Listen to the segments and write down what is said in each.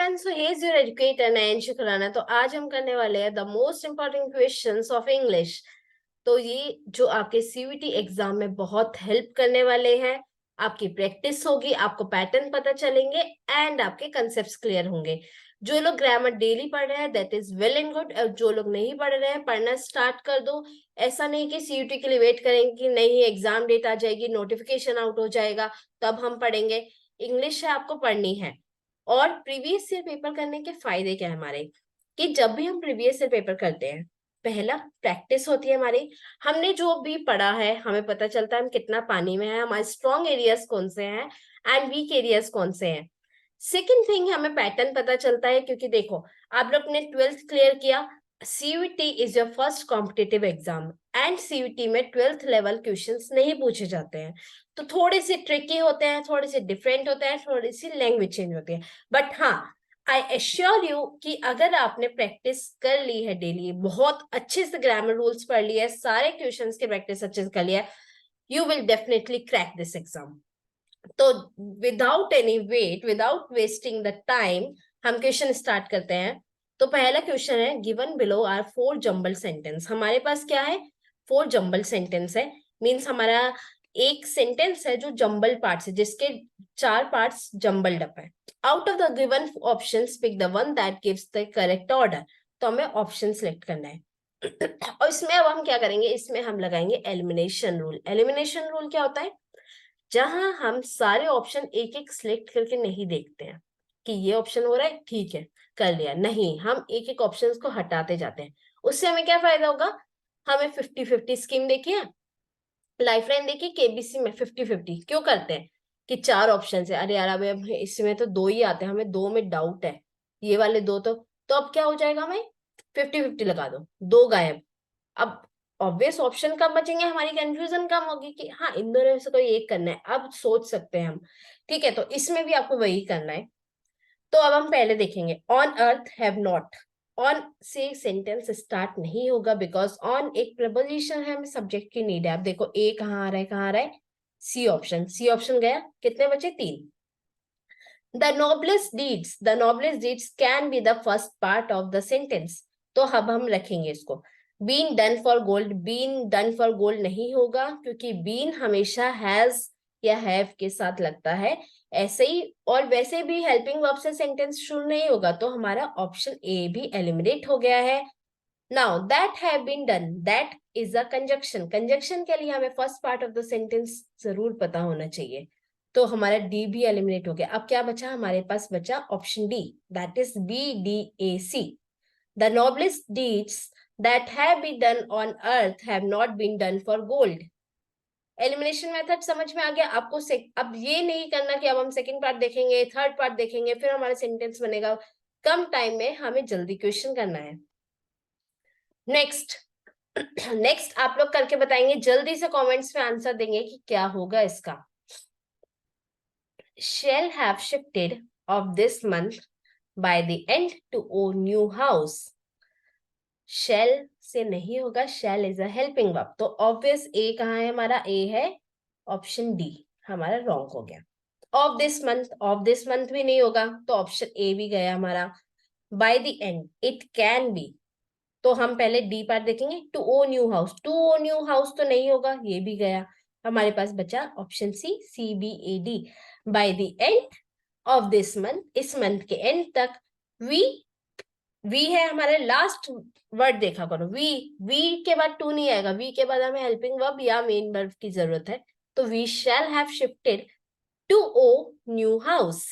Everyone, so here is your educator Nayan Khurana. तो आज हम करने वाले हैं the most important questions of English. तो ये जो आपके सीयूईटी एग्जाम में बहुत हेल्प करने वाले हैं। आपकी प्रैक्टिस होगी, आपको पैटर्न पता चलेंगे एंड आपके कंसेप्ट्स क्लियर होंगे। जो लोग ग्रामर डेली पढ़ रहे हैं that is well and good, और जो लोग नहीं पढ़ रहे हैं पढ़ना स्टार्ट कर दो। ऐसा नहीं कि सीयूईटी के लिए वेट करेंगे कि नहीं एग्जाम डेट आ जाएगी, नोटिफिकेशन आउट हो जाएगा तब हम पढ़ेंगे। इंग्लिश है, आपको पढ़नी है। और प्रीवियस ईयर पेपर करने के फायदे क्या है हमारे, कि जब भी हम प्रीवियस ईयर पेपर करते हैं, पहला प्रैक्टिस होती है हमारी। हमने जो भी पढ़ा है हमें पता चलता है हम कितना पानी में है, हमारे स्ट्रॉन्ग एरियाज कौन से हैं एंड वीक एरियाज कौन से हैं। सेकेंड थिंग, हमें पैटर्न पता चलता है, क्योंकि देखो आप लोग ने 12th क्लियर किया। CUET is your first competitive exam and CUET में 12th लेवल क्वेश्चंस नहीं पूछे जाते हैं। तो थोड़े से ट्रिकी होते हैं, थोड़े से डिफरेंट होते हैं, थोड़ी सी लैंग्वेज चेंज होती है। बट हाँ, आई एश्योर यू कि अगर आपने प्रैक्टिस कर ली है डेली, बहुत अच्छे से ग्रामर रूल्स पढ़ लिए, सारे क्वेश्चंस की प्रैक्टिस अच्छे से कर लिया, you will definitely crack this exam. तो without any wait, without wasting the time, हम क्वेश्चन स्टार्ट करते हैं। तो पहला क्वेश्चन है, given below are 4 jumble sentence. हमारे पास क्या है, 4 जंबल सेंटेंस है। मीन्स हमारा एक सेंटेंस है जो जंबल पार्ट्स है, जिसके 4 पार्ट्स जंबल्ड अप है। Out of the given option pick the one that gives the correct order. तो हमें ऑप्शन सिलेक्ट करना है। और इसमें अब हम क्या करेंगे, इसमें हम लगाएंगे एलिमिनेशन रूल। एलिमिनेशन रूल क्या होता है, जहां हम सारे ऑप्शन एक एक सिलेक्ट करके नहीं देखते हैं कि ये ऑप्शन हो रहा है, ठीक है कर लिया, नहीं, हम एक एक ऑप्शन को हटाते जाते हैं। उससे हमें क्या फायदा होगा, हमें 50-50 स्कीम देखिए, लाइफ लाइन देखिए, केबीसी में 50-50 क्यों करते हैं कि 4 ऑप्शन है, अरे यार अब इसमें तो 2 ही आते हैं, हमें 2 में डाउट है, ये वाले 2 तो अब क्या हो जाएगा, हमें 50-50 लगा दो, 2 गायब। अब ऑब्वियस ऑप्शन कम बचेंगे, हमारी कंफ्यूजन कम होगी कि हाँ इन दोनों में से कोई एक करना है, अब सोच सकते हैं हम। ठीक है, तो इसमें भी आपको वही करना है। तो अब हम पहले देखेंगे, on earth have not. On से सेंटेंस स्टार्ट नहीं होगा, बिकॉज ऑन एक प्रपोजिशन है, हमें सब्जेक्ट की नीड है। अब देखो ए कहाँ आ रहा है, कहाँ आ रहा है, सी ऑप्शन। सी ऑप्शन गया, कितने बचे, 3। The noblest deeds can be the first part of the sentence. तो अब हम रखेंगे इसको, been done for gold. Been done for gold नहीं होगा, क्योंकि बीन हमेशा हैज या हैव के साथ लगता है, ऐसे ही। और वैसे भी हेल्पिंग वर्ब से सेंटेंस शुरू नहीं होगा, तो हमारा ऑप्शन ए भी एलिमिनेट हो गया है। Now that have been done, that is a conjunction. Conjunction के लिए हमें first part of the sentence जरूर पता होना चाहिए। तो हमारा डी भी एलिमिनेट हो गया। अब क्या बचा, हमारे पास बचा option D, that is BDAC। The noblest deeds that have been done on earth have not been done for gold। Elimination method समझ में आ गया आपको। अब ये नहीं करना कि अब हम सेकंड पार्ट देखेंगे, थर्ड पार्ट देखेंगे, फिर हमारा सेंटेंस बनेगा। कम टाइम में हमें जल्दी क्वेश्चन करना है। नेक्स्ट नेक्स्ट आप लोग करके बताएंगे, जल्दी से कमेंट्स में आंसर देंगे कि क्या होगा इसका। shall have shifted of this month by the end to own new house। shall से नहीं होगा, shall is a helping verb। तो ऑब्वियस ए कहाँ है, हमारा ए है ऑप्शन डी, हमारा रॉन्ग हो गया। ऑफ दिस मंथ भी नहीं होगा, तो ऑप्शन ए भी गया हमारा। By the end, it can be, तो हम पहले डी पार्ट देखेंगे। To a new house, to a new house तो नहीं होगा, ये भी गया। हमारे पास बचा option C, CBAD। By the end of this month, इस मंथ के एंड तक। वी है हमारे लास्ट वर्ड, देखा करो, वी के बाद टू नहीं आएगा, वी के बाद हमें हेल्पिंग वर्ब या मेन वर्ब की जरूरत है। तो we shall have shifted to a new house.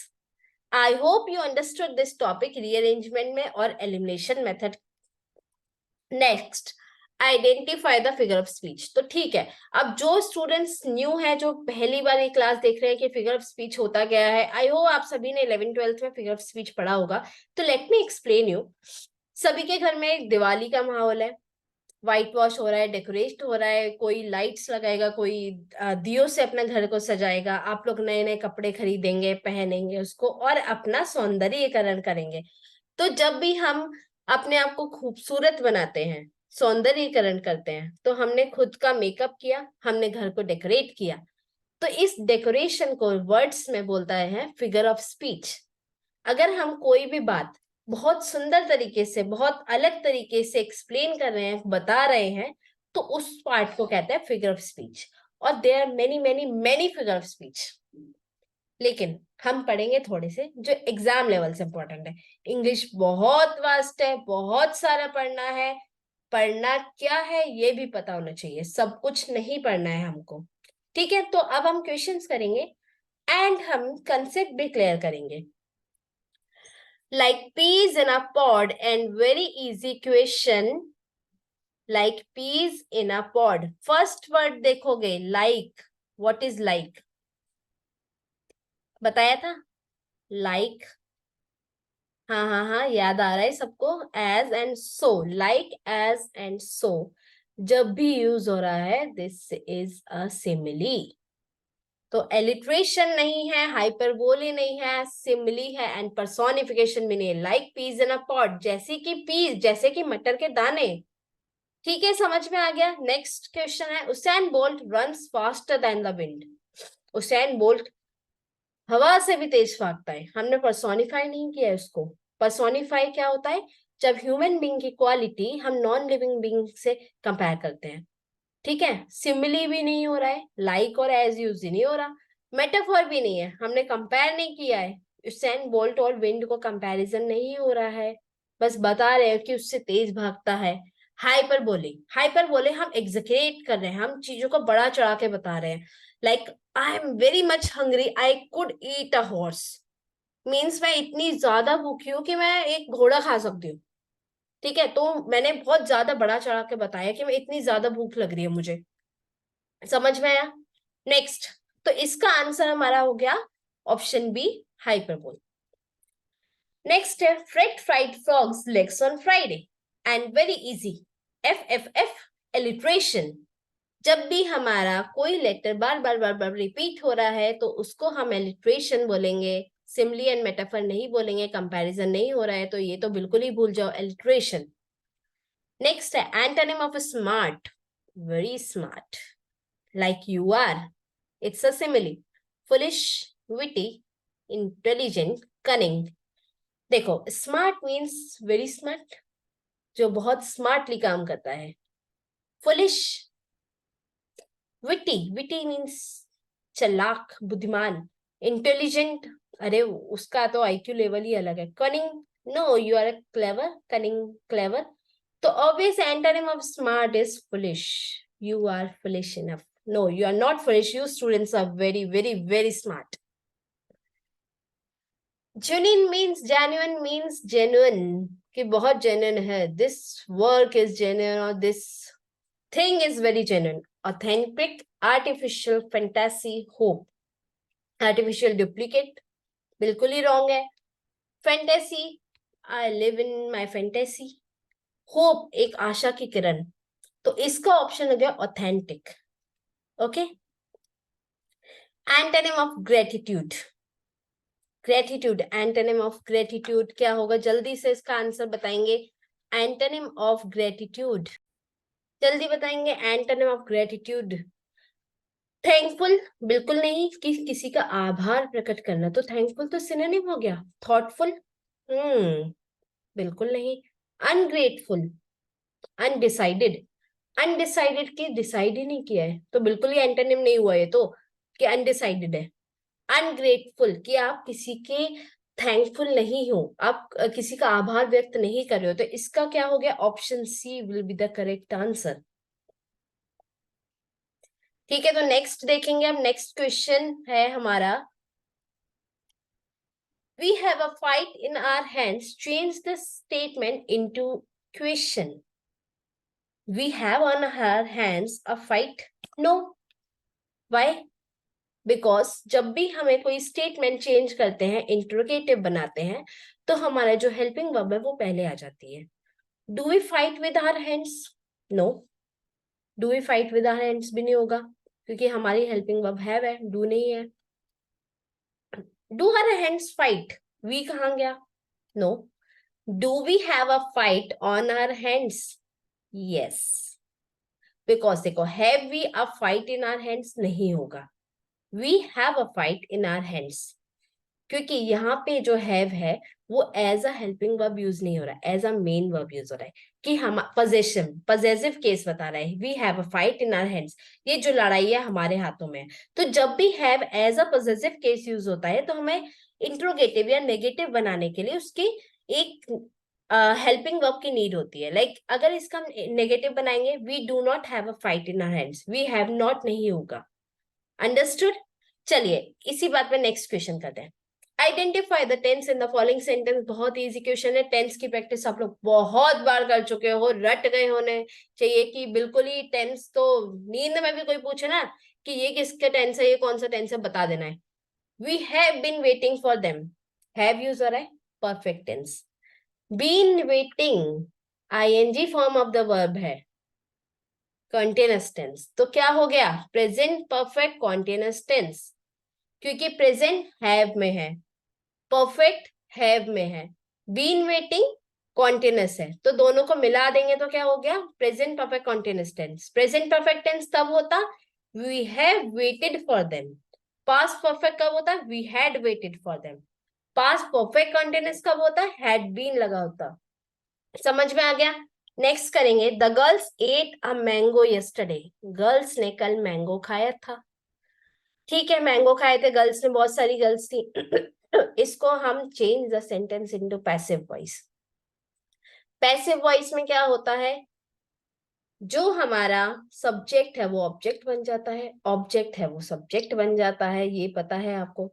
I hope you understood this topic, rearrangement में और elimination method. Next, identify the figure of speech. तो ठीक है, अब जो स्टूडेंट्स न्यू है, जो पहली बार ये क्लास देख रहे हैं कि फिगर ऑफ स्पीच होता क्या है, आई होप आप सभी ने 11th-12th में फिगर ऑफ स्पीच पढ़ा होगा। तो लेट मी एक्सप्लेन यू। सभी के घर में दिवाली का माहौल है, व्हाइट वॉश हो रहा है, डेकोरेट हो रहा है, कोई लाइट्स लगाएगा, कोई दियों से अपने घर को सजाएगा, आप लोग नए नए कपड़े खरीदेंगे, पहनेंगे उसको और अपना सौंदर्यीकरण करेंगे। तो जब भी हम अपने आप को खूबसूरत बनाते हैं, सौंदर्यीकरण करते हैं, तो हमने खुद का मेकअप किया, हमने घर को डेकोरेट किया। तो इस डेकोरेशन को वर्ड्स में बोलता है फिगर ऑफ स्पीच। अगर हम कोई भी बात बहुत सुंदर तरीके से, बहुत अलग तरीके से एक्सप्लेन कर रहे हैं, बता रहे हैं, तो उस पार्ट को कहते हैं फिगर ऑफ स्पीच। और there are many many many figure of speech, लेकिन हम पढ़ेंगे थोड़े से जो एग्जाम लेवल से इंपॉर्टेंट है। इंग्लिश बहुत वास्ट है, बहुत सारा पढ़ना है। पढ़ना क्या है ये भी पता होना चाहिए, सब कुछ नहीं पढ़ना है हमको। ठीक है, तो अब हम क्वेश्चंस करेंगे एंड हम कंसेप्ट भी क्लियर करेंगे। Like peas in a pod, and very easy question. Like peas in a pod. First word देखोगे like. What is like? बताया था like. हाँ हाँ हाँ, याद आ रहा है सबको। as and so, like as and so जब भी यूज हो रहा है, दिस इज अ सिमिली। तो एलिट्रेशन नहीं है, हाइपरबोले नहीं है, सिमिली है, एंड पर्सोनिफिकेशन भी नहीं है। Like peas in a pot, जैसे कि पीज, जैसे कि मटर के दाने। ठीक है, समझ में आ गया। नेक्स्ट क्वेश्चन है, Usain bolt runs faster than the wind. Usain bolt हवा से भी तेज भागता है। हमने पर्सोनिफाई नहीं किया है उसको। पर्सोनिफाई क्या होता है? जब ह्यूमन बीइंग की क्वालिटी हम नॉन लिविंग बीइंग से कंपेयर करते हैं। ठीक है, सिमिली भी नहीं हो रहा है, लाइक और एज यूज ही नहीं हो रहा, मेटाफोर भी नहीं है, हमने कंपेयर नहीं किया है। यूसेन बोल्ट और विंड को कंपैरिजन नहीं हो रहा है, बस बता रहे हैं कि उससे तेज भागता है। हाइपर बोले हम एग्जैगरेट कर रहे हैं, हम चीजों को बड़ा चढ़ा के बता रहे हैं। Like I am very much hungry, I could eat a horse. Means मैं इतनी ज्यादा भूखी हूँ कि मैं एक घोड़ा खा सकती हूँ। ठीक है, तो मैंने बहुत ज्यादा बड़ा चढ़ा के बताया कि मैं इतनी ज्यादा भूख लग रही है मुझे। समझ में आया? नेक्स्ट, तो इसका आंसर हमारा हो गया ऑप्शन बी, हाइपरबोल। नेक्स्ट है, freight fried frogs legs on Friday, and very easy, F F F, alliteration. जब भी हमारा कोई लेटर बार बार बार बार रिपीट हो रहा है तो उसको हम एलिट्रेशन बोलेंगे, सिमली एंड मेटाफर नहीं बोलेंगे। कंपैरिजन नहीं हो रहा है तो ये तो बिल्कुल ही भूल जाओ, एलिट्रेशन। नेक्स्ट है, antonym of smart, very smart, like you are. It's a simile. Foolish, witty, intelligent, cunning. देखो, smart means very smart, जो बहुत स्मार्टली काम करता है। Foolish, witty means चालाक, बुद्धिमान। Intelligent, अरे उसका तो IQ लेवल ही अलग है। Cunning, no, you are a clever, cunning, clever. तो obvious antonym of smart is foolish. You are foolish enough. No, you are not foolish. You students are very, very, very smart. Genuine means genuine, कि बहुत genuine है। This work is genuine or this thing is very genuine. Authentic, artificial, fantasy, hope. Artificial duplicate, बिल्कुल ही wrong है। Fantasy, I live in my fantasy. Hope, एक आशा की किरण। तो इसका option हो गया authentic. Okay, antonym of gratitude. Gratitude, antonym of gratitude क्या होगा? जल्दी से इसका आंसर बताएंगे। एंटोनिम ऑफ ग्रेटिट्यूड जल्दी बताएंगे। एंटोनिम ऑफ ग्रेटिट्यूड, थैंकफुल, बिल्कुल नहीं। किसी का आभार प्रकट करना, तो थैंकफुल तो सिनोनिम हो गया। थॉटफुल, बिल्कुल नहीं। अनग्रेटफुल, अनडिसाइडेड, अनडिसाइडेड की डिसाइड ही नहीं किया है तो बिल्कुल ही एंटोनिम नहीं हुआ ये तो, कि अनडिसाइडेड है। अनग्रेटफुल, कि आप किसी के थैंकफुल नहीं हो, आप किसी का आभार व्यक्त नहीं कर रहे हो, तो इसका क्या हो गया? Option C will be the correct answer. ठीक है, तो नेक्स्ट देखेंगे हम। नेक्स्ट क्वेश्चन है हमारा, we have a fight in our hands, change the statement into question. We have on our hands a fight, no, why? Because जब भी हमें कोई स्टेटमेंट चेंज करते हैं, इंट्रोगेटिव बनाते हैं, तो हमारा जो हेल्पिंग वर्ब है वो पहले आ जाती है। Do we fight with our hands? No, do we fight with our hands भी नहीं होगा, क्योंकि हमारी हेल्पिंग वर्ब है, डू नहीं है। Do our hands fight, we कहाँ गया? No, do we have a fight on our hands? Yes, because देखो, have we a fight in our hands नहीं होगा, we have a fight in our hands. क्योंकि यहाँ पे जो हैव है वो as a helping verb use नहीं हो रहा है, as a main verb use हो रहा है कि हम पोजेशन पजेसिव केस बता रहे हैं, we have a fight in our hands, ये जो लड़ाई है हमारे हाथों में है। तो जब भी have as a possessive case use होता है तो हमें इंट्रोगेटिव या नेगेटिव बनाने के लिए उसकी एक हेल्पिंग वर्ब की नीड होती है। लाइक अगर इसका हम नेगेटिव बनाएंगे, we do not have a fight in our hands, we have not नहीं होगा। अंडरस्टूड। चलिए इसी बात पे नेक्स्ट क्वेश्चन करते हैं। Identify the tense in the following sentence. बहुत इजी क्वेश्चन है, टेंस की प्रैक्टिस आप लोग बहुत बार कर चुके हो, रट गए होने चाहिए कि बिल्कुल ही टेंस तो नींद में भी कोई पूछे ना कि ये किसका टेंस है, ये कौन सा टेंस है, बता देना है। We have been waiting for them, have use हो रहा है, perfect tense. Been waiting ING form of the verb है, कंटीन्यूअस टेंस। तो क्या हो गया, प्रेजेंट परफेक्ट कॉन्टिन्यूअस टेंस, क्योंकि प्रेजेंट हैव में है, परफेक्ट हैव में है, बीन वेटिंग कॉन्टिन्यूअस है, तो दोनों को मिला देंगे तो क्या हो गया, present perfect continuous tense. Present perfect tense तब होता we have waited for them. Past perfect कब होता, we had waited for them. Past perfect continuous कब होता, हैड बीन लगा होता। समझ में आ गया। नेक्स्ट करेंगे, the girls at a mango yesterday. Girls ने कल मैंगो खाया था। ठीक है, मैंगो खाए थे गर्ल्स ने, बहुत सारी गर्ल्स थी। इसको हम change the sentence into passive voice. Passive voice में क्या होता है, जो हमारा सब्जेक्ट है वो ऑब्जेक्ट बन जाता है, ऑब्जेक्ट है वो सब्जेक्ट बन जाता है, ये पता है आपको।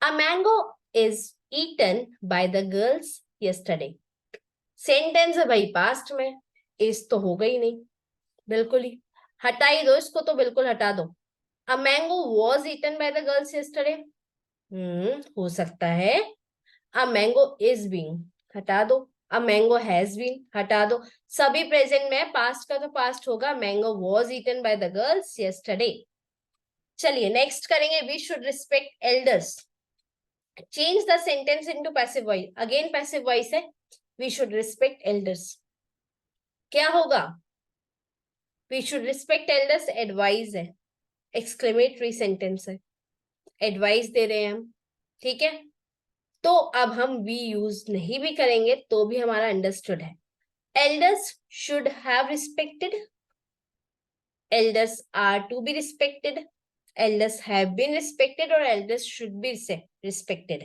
A mango is eaten by the girls yesterday. Sentence है भाई पास्ट में, इस तो हो गई नहीं, बिल्कुल ही हटा ही दो इसको, तो बिल्कुल हटा दो। A mango was eaten by the girls yesterday, हो सकता है। अ मैंगो इज बीइंग, हटा दो। अ मैंगो हैज बीन, हटा दो। सभी प्रेजेंट में, पास्ट का तो पास्ट होगा, mango was eaten by the girls yesterday. चलिए नेक्स्ट करेंगे, we should respect elders. Change the sentence into passive voice, again passive voice है, वी शुड रिस्पेक्ट एल्डर्स। क्या होगा, we should respect elders advice है, exclamatory sentence है, advice दे रहे हैं हम, ठीक है। तो अब हम वी यूज नहीं भी करेंगे तो भी हमारा अंडरस्टूड है। Elders should have respected, elders are to be respected, elders have been respected और elders should be respected.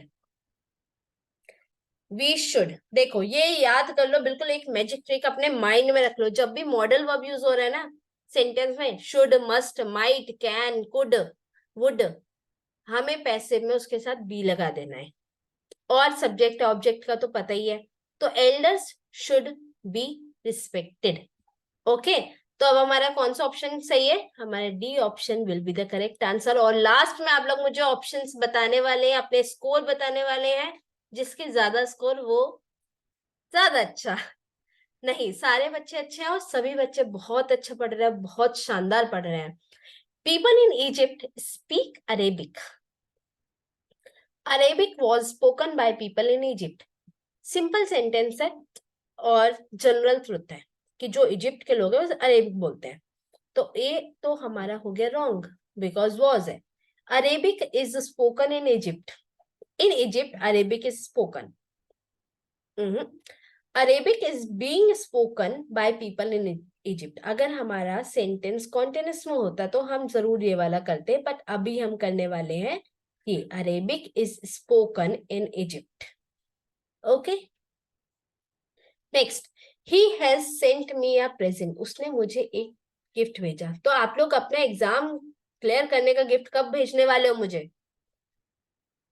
We should, देखो ये याद कर लो, बिल्कुल एक मैजिक ट्रिक अपने माइंड में रख लो। जब भी मॉडल वर्ब यूज हो रहा है ना सेंटेंस में, should, must, might, can, could, would, हमें पैसिव में उसके साथ बी लगा देना है। और सब्जेक्ट ऑब्जेक्ट का तो पता ही है, तो elders should be respected. Okay, तो अब हमारा कौन सा ऑप्शन सही है, हमारा D option will be the correct answer. और लास्ट में आप लोग मुझे ऑप्शंस बताने वाले हैं, अपने स्कोर बताने वाले हैं, जिसके ज्यादा स्कोर वो ज्यादा अच्छा। नहीं, सारे बच्चे अच्छे हैं और सभी बच्चे बहुत अच्छा पढ़ रहे हैं, बहुत शानदार पढ़ रहे हैं। People in Egypt speak Arabic. Arabic was spoken by people in Egypt. Simple sentence है और जनरल ट्रुथ है कि जो इजिप्ट के लोग हैं वो अरेबिक बोलते हैं। तो ये तो हमारा हो गया रॉन्ग, बिकॉज वॉज है। Arabic is spoken in Egypt, in Egypt Arabic is spoken. Arabic is being spoken by people in Egypt. अगर हमारा सेंटेंस कॉन्टिन्यूअस में होता तो हम जरूर ये वाला करते, बट अभी हम करने वाले हैं ये, Arabic is spoken in Egypt. Okay, next, he has sent me a present. उसने मुझे एक गिफ्ट भेजा। तो आप लोग अपना एग्जाम क्लियर करने का गिफ्ट कब भेजने वाले हो मुझे।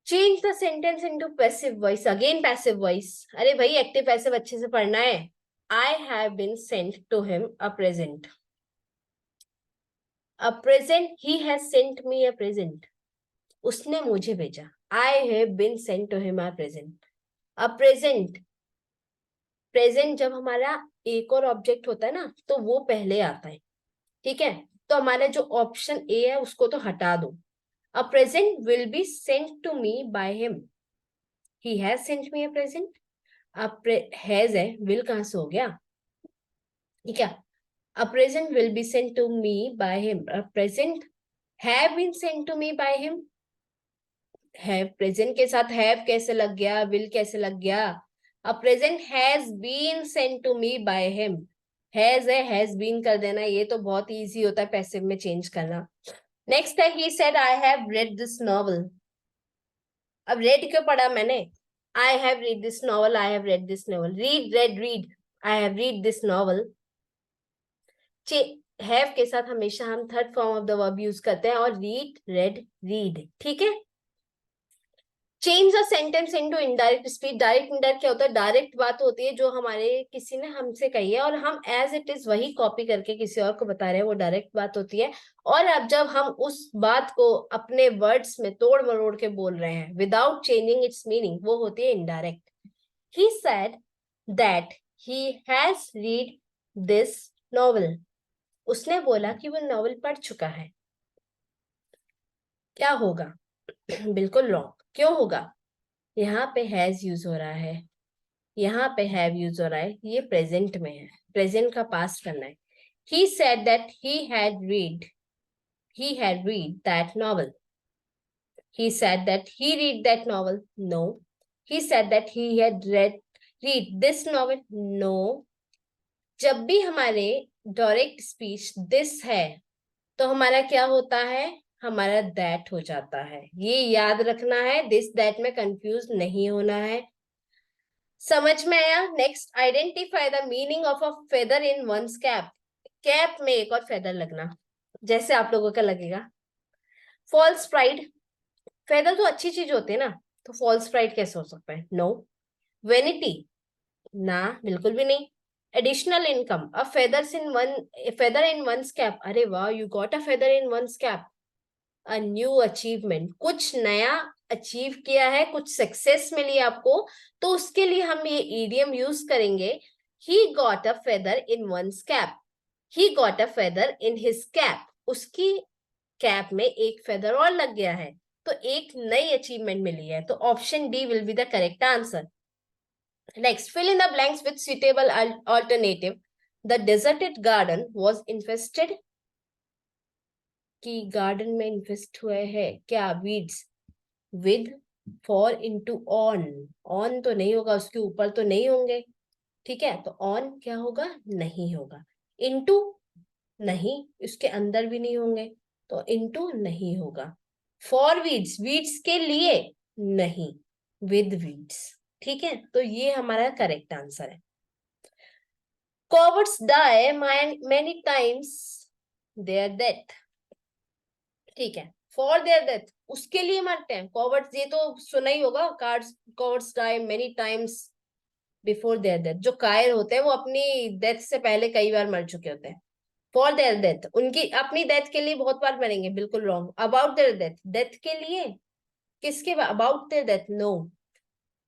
Change the sentence into passive voice, again passive voice. अरे भाई एक्टिव पैसिव अच्छे से पढ़ना है। I have been sent to him a present, a present, he has sent me a present, उसने मुझे भेजा। I have been sent to him a present, a present. Present जब हमारा एक और ऑब्जेक्ट होता है ना तो वो पहले आता है, ठीक है। तो हमारा जो ऑप्शन ए है उसको तो हटा दो। A present will be sent to me by him, he has sent me a present. अब हैज है, विल कहां से हो गया, ठीक है। A present will be sent to me by him, a present have been sent to me by him. Have present के साथ हैव कैसे लग गया, विल कैसे लग गया? अब present has been sent to me by him, has है, हैज बीन कर देना, ये तो बहुत इजी होता है पैसिव में चेंज करना। नेक्स्ट है he said I have read this novel. अब रेड क्यों पढ़ा मैंने? I have read this novel, I have read this novel, read red read, I have read this novel. Have के साथ हमेशा हम third form of the verb use करते हैं, और रीड रेड रीड, ठीक है। Change the sentence into indirect speech. Direct indirect क्या होता है? डायरेक्ट बात होती है जो हमारे किसी ने हमसे कही है और हम एज इट इज वही कॉपी करके किसी और को बता रहे हैं, वो डायरेक्ट बात होती है। और अब जब हम उस बात को अपने वर्ड्स में तोड़ मरोड़ के बोल रहे हैं विदाउट चेंजिंग इट्स मीनिंग, वो होती है indirect. He said that he has read this novel. उसने बोला कि वो नॉवल पढ़ चुका है। क्या होगा? बिल्कुल रॉन्ग। क्यों होगा? यहाँ पे हैज यूज हो रहा है, यहाँ पे हैव यूज हो रहा है, ये प्रेजेंट में है, प्रेजेंट का पास्ट करना है। He said that he had read that novel. He said that he read that novel. No. He said that he had read this novel. No. जब भी हमारे डायरेक्ट स्पीच दिस है तो हमारा क्या होता है? हमारा दैट हो जाता है। ये याद रखना है, दिस दैट में कंफ्यूज नहीं होना है। समझ में आया? Next, identify the meaning of a feather in one's cap. Cap में एक और फेदर लगना, जैसे आप लोगों का लगेगा। फॉल्स प्राइड, फेदर तो अच्छी चीज होती है ना, तो फॉल्स प्राइड कैसे हो सकता है? नो। वेनिटी, ना बिल्कुल भी नहीं। Additional income, a feather in one's cap, अरे वाह, you got a feather in one's cap. A new achievement, कुछ नया अचीव किया है, कुछ सक्सेस मिली आपको, तो उसके लिए हम ये ईडियम यूज करेंगे। He got a feather in one's cap, he got a feather in his cap. उसकी कैप में एक फेदर और लग गया है, तो एक नई अचीवमेंट मिली है, तो option D will be the correct answer. Next, fill in the blanks with suitable alternative. The deserted garden was infested, कि गार्डन में इन्फेस्ट हुए है क्या? Weeds, with, for, into, on. On तो नहीं होगा, उसके ऊपर तो नहीं होंगे, ठीक है, तो ऑन क्या होगा? नहीं होगा। इनटू, नहीं, उसके अंदर भी नहीं होंगे, तो इनटू नहीं होगा। फॉर वीड्स, वीड्स के लिए, नहीं, विद वीड्स, ठीक है, तो ये हमारा करेक्ट आंसर है। Cowards die many times their death, ठीक है, फॉर देयर डेथ, उसके लिए मरते हैं कॉवर्ड्स, ये तो सुना ही होगा, cowards die many times before their death. जो कायर होते हैं वो अपनी डेथ से पहले कई बार मर चुके होते हैं। फॉर देयर डेथ, उनकी अपनी डेथ के लिए बहुत बार मरेंगे, बिल्कुल wrong. About their death, death के लिए, किसके about their death? No,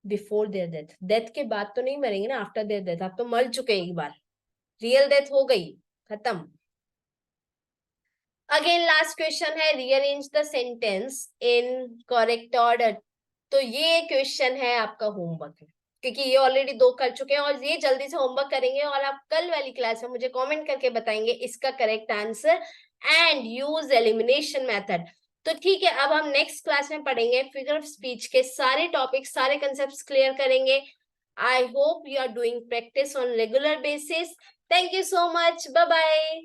before their death, death के बाद तो नहीं मरेंगे ना, आफ्टर देयर डेथ, आप तो मर चुके एक बार, रियल डेथ हो गई, खत्म। अगेन लास्ट क्वेश्चन है, rearrange the sentence in correct order. तो ये क्वेश्चन है आपका होमवर्क, क्योंकि ये ऑलरेडी 2 कर चुके हैं, और ये जल्दी से होमवर्क करेंगे और आप कल वाली क्लास में मुझे कमेंट करके बताएंगे इसका correct answer and use elimination method. तो ठीक है, अब हम नेक्स्ट क्लास में पढ़ेंगे फिगर ऑफ स्पीच के सारे टॉपिक, सारे कंसेप्ट क्लियर करेंगे। I hope you are doing practice on regular basis. Thank you so much, bye bye.